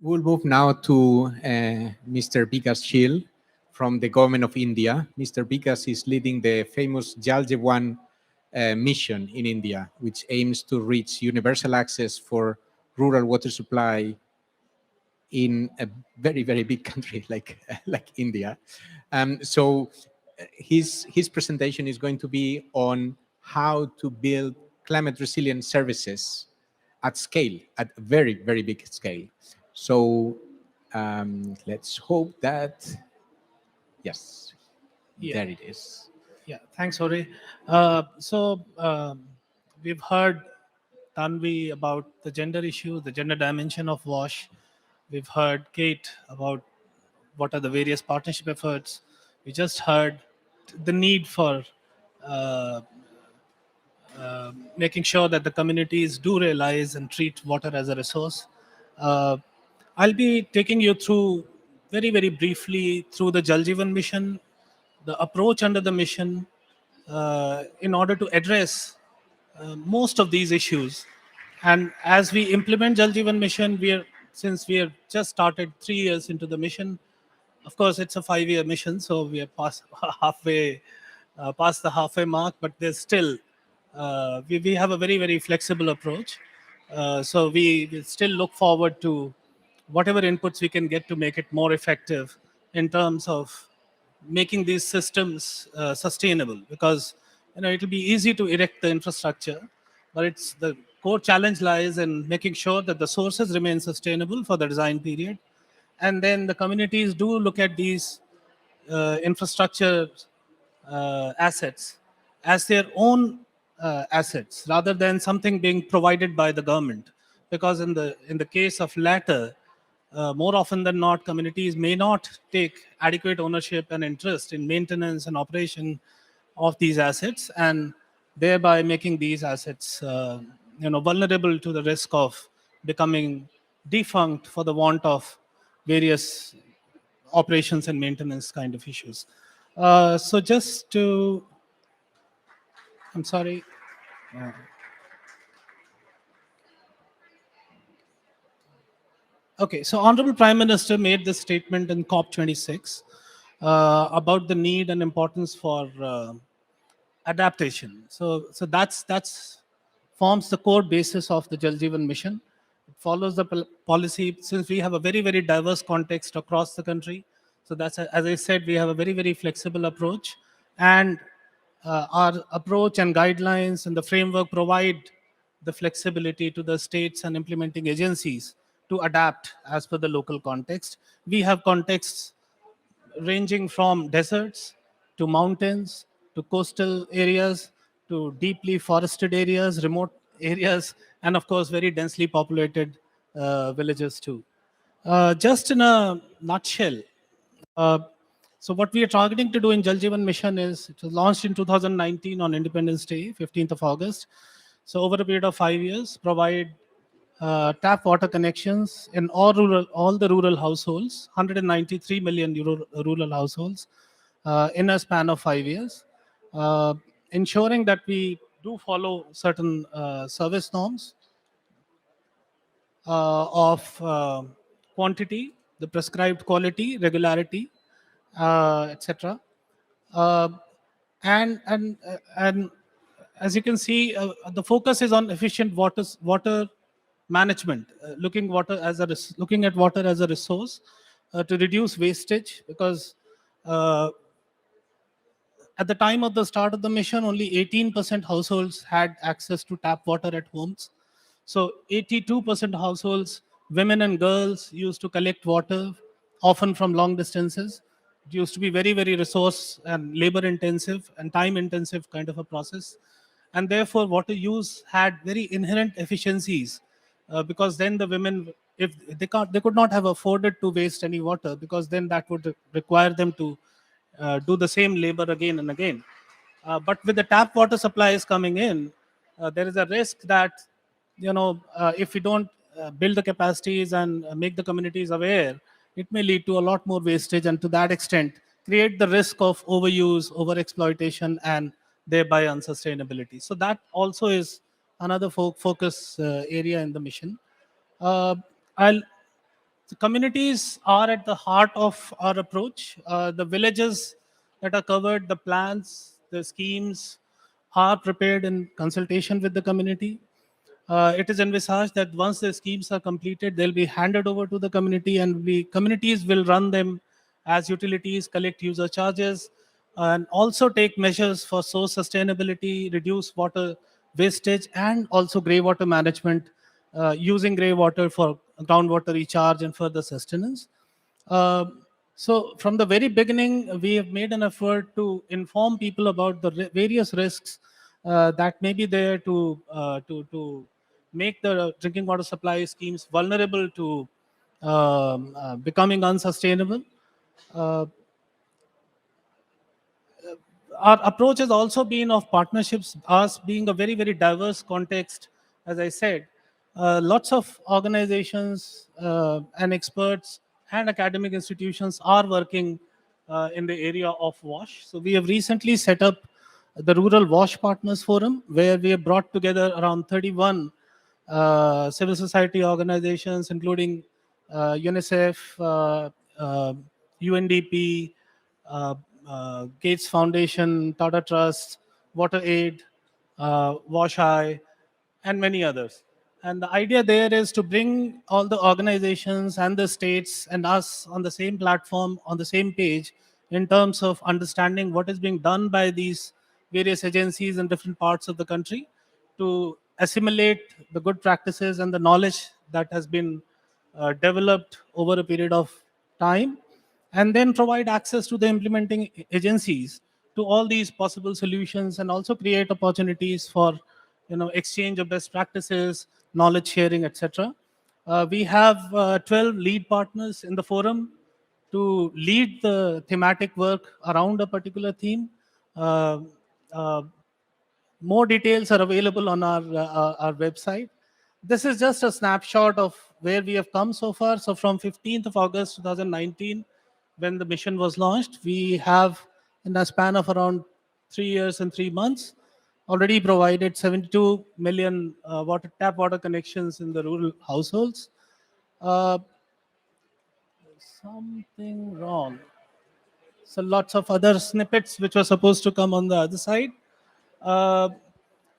We'll move now to Mr. Vikas Sheel from the government of India. Mr. Vikas is leading the famous Jal Jeevan mission in India, which aims to reach universal access for rural water supply in a very, very big country like India. His presentation is going to be on how to build climate resilient services at scale, at a very, very big scale. So let's hope that, yes, there it is. Yeah, thanks, Hori. We've heard Tanvi about the gender issue, the gender dimension of WASH. We've heard Kate about what are the various partnership efforts. We just heard the need for uh, making sure that the communities do realize and treat water as a resource. Uh, I'll be taking you through very, very briefly through the Jal Jeevan mission, the approach under the mission, in order to address most of these issues. And as we implement Jal Jeevan mission, since we have just started 3 years into the mission, of course, it's a 5-year mission, so we are past the halfway mark, but there's still we have a very, very flexible approach. So we still look forward to whatever inputs we can get to make it more effective in terms of making these systems sustainable, because it'll be easy to erect the infrastructure, but it's the core challenge lies in making sure that the sources remain sustainable for the design period, and then the communities do look at these infrastructure assets as their own assets rather than something being provided by the government, because in the case of latter, more often than not, communities may not take adequate ownership and interest in maintenance and operation of these assets, and thereby making these assets vulnerable to the risk of becoming defunct for the want of various operations and maintenance kind of issues. So just to, I'm sorry. Okay, so Honorable Prime Minister made this statement in COP26 about the need and importance for adaptation. So that's forms the core basis of the Jal Jeevan mission. It follows the policy, since we have a very, very diverse context across the country. So as I said, we have a very, very flexible approach, and our approach and guidelines and the framework provide the flexibility to the states and implementing agencies to adapt as per the local context. We have contexts ranging from deserts to mountains to coastal areas to deeply forested areas, remote areas, and of course, very densely populated villages too. Just in a nutshell, uh, so what we are targeting to do in Jal Jeevan Mission is, it was launched in 2019 on Independence Day, 15th of August. So over a period of 5 years, provide tap water connections in all the rural households, 193 million rural households, in a span of 5 years, uh, ensuring that we do follow certain service norms of quantity, the prescribed quality, regularity, etc. Uh, and as you can see, the focus is on efficient water management, looking at water as a resource to reduce wastage, because uh, at the time of the start of the mission, only 18% households had access to tap water at homes. So 82% households, women and girls, used to collect water, often from long distances. It used to be very, very resource and labor intensive and time intensive kind of a process. And therefore, water use had very inherent efficiencies, because then the women, if they could not have afforded to waste any water, because then that would require them to do the same labor again and again. But with the tap water supplies coming in, there is a risk that, if we don't build the capacities and make the communities aware, it may lead to a lot more wastage, and to that extent create the risk of overuse, overexploitation, and thereby unsustainability. So that also is another focus area in the mission. uh, I'll The communities are at the heart of our approach. The villages that are covered, the plans, the schemes are prepared in consultation with the community. It is envisaged that once the schemes are completed, they'll be handed over to the community, and the communities will run them as utilities, collect user charges, and also take measures for source sustainability, reduce water wastage, and also grey water management, using grey water for groundwater recharge and further sustenance. Uh, so from the very beginning, we have made an effort to inform people about the various risks that may be there to make the drinking water supply schemes vulnerable to becoming unsustainable. Uh, our approach has also been of partnerships, us being a very, very diverse context, as I said. Lots of organizations and experts and academic institutions are working in the area of WASH. So we have recently set up the Rural WASH Partners Forum, where we have brought together around 31 civil society organizations, including UNICEF, UNDP, uh, Gates Foundation, Tata Trust, Water Aid, Wash Eye, and many others. And the idea there is to bring all the organizations and the states and us on the same platform, on the same page, in terms of understanding what is being done by these various agencies in different parts of the country to assimilate the good practices and the knowledge that has been developed over a period of time, and then provide access to the implementing agencies to all these possible solutions, and also create opportunities for exchange of best practices, knowledge sharing, etc. We have 12 lead partners in the forum to lead the thematic work around a particular theme. uh, uh, More details are available on our website. This is just a snapshot of where we have come so far. So from 15th of August 2019, when the mission was launched, we have, in a span of around 3 years and 3 months, already provided 72 million tap water connections in the rural households. Uh, Something wrong. So lots of other snippets which were supposed to come on the other side. Uh,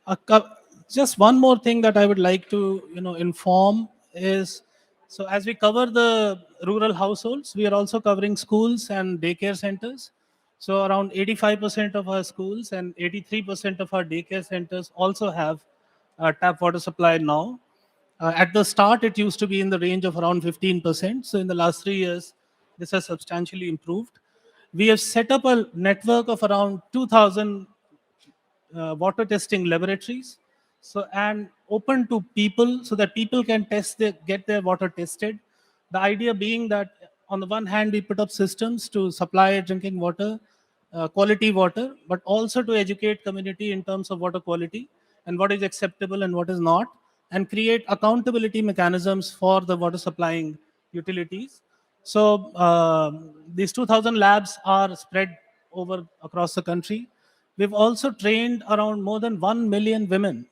a cou- just one more thing that I would like to inform is, so as we cover the rural households, we are also covering schools and daycare centers. So around 85% of our schools and 83% of our daycare centers also have tap water supply now. At the start, it used to be in the range of around 15%. So in the last 3 years, this has substantially improved. We have set up a network of around 2,000 water testing laboratories, so and open to people so that people can get their water tested. The idea being that on the one hand we put up systems to supply drinking water, quality water, but also to educate community in terms of water quality and what is acceptable and what is not, and create accountability mechanisms for the water supplying utilities. So these 2,000 labs are spread over across the country. We've also trained around more than 1 million women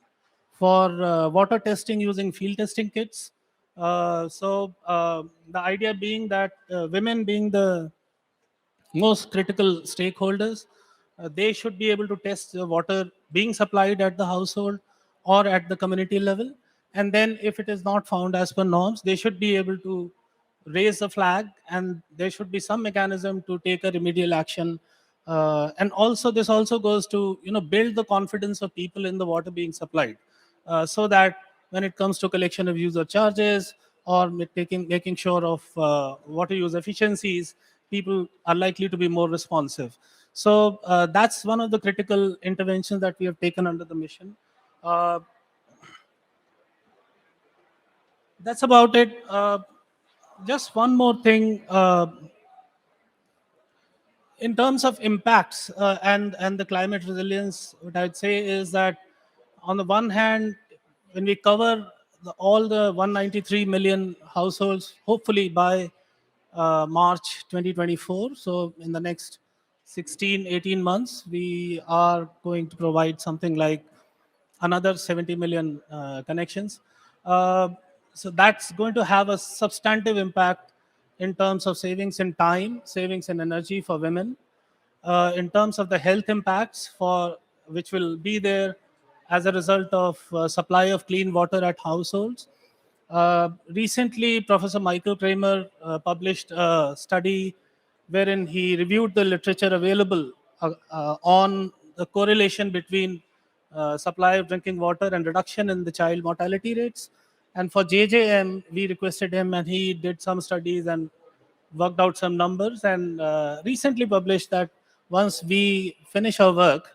for water testing using field testing kits. The idea being that women being the most critical stakeholders, they should be able to test the water being supplied at the household or at the community level. And then, if it is not found as per norms, they should be able to raise a flag, and there should be some mechanism to take a remedial action. And also, this also goes to build the confidence of people in the water being supplied, so that when it comes to collection of user charges or making sure of water use efficiencies, people are likely to be more responsive. So that's one of the critical interventions that we have taken under the mission. Uh, that's about it. Just one more thing. In terms of impacts and the climate resilience, what I'd say is that on the one hand, when we cover all the 193 million households, hopefully by March 2024, so in the next 16-18 months, we are going to provide something like another 70 million connections. Uh, So that's going to have a substantive impact in terms of savings in time, savings in energy for women, in terms of the health impacts for which will be there as a result of supply of clean water at households. Recently, Professor Michael Kramer published a study wherein he reviewed the literature available on the correlation between supply of drinking water and reduction in the child mortality rates. And for JJM, we requested him, and he did some studies and worked out some numbers, and recently published that once we finish our work,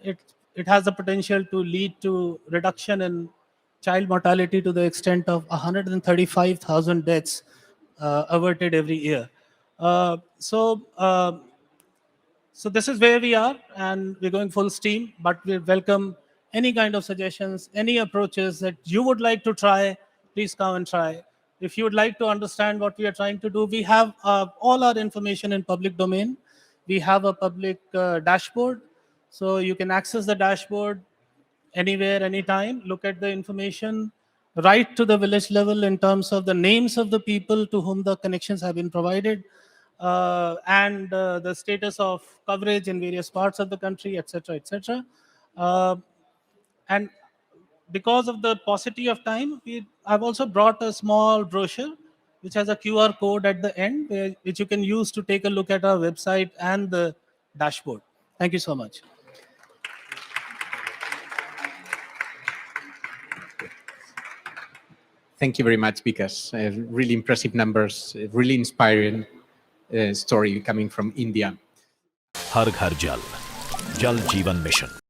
it it has the potential to lead to reduction in child mortality to the extent of 135,000 deaths averted every year. Uh, so. Uh, so this is where we are, and we're going full steam. But we welcome any kind of suggestions, any approaches that you would like to try. Please come and try. If you would like to understand what we are trying to do, we have all our information in public domain. We have a public dashboard, so you can access the dashboard anywhere, anytime, look at the information right to the village level in terms of the names of the people to whom the connections have been provided, and the status of coverage in various parts of the country, etc., etc. And because of the paucity of time, I've also brought a small brochure which has a QR code at the end, which you can use to take a look at our website and the dashboard. Thank you so much. Thank you very much, Vikas. Really impressive numbers, really inspiring story coming from India. हर घर जल जल जीवन mission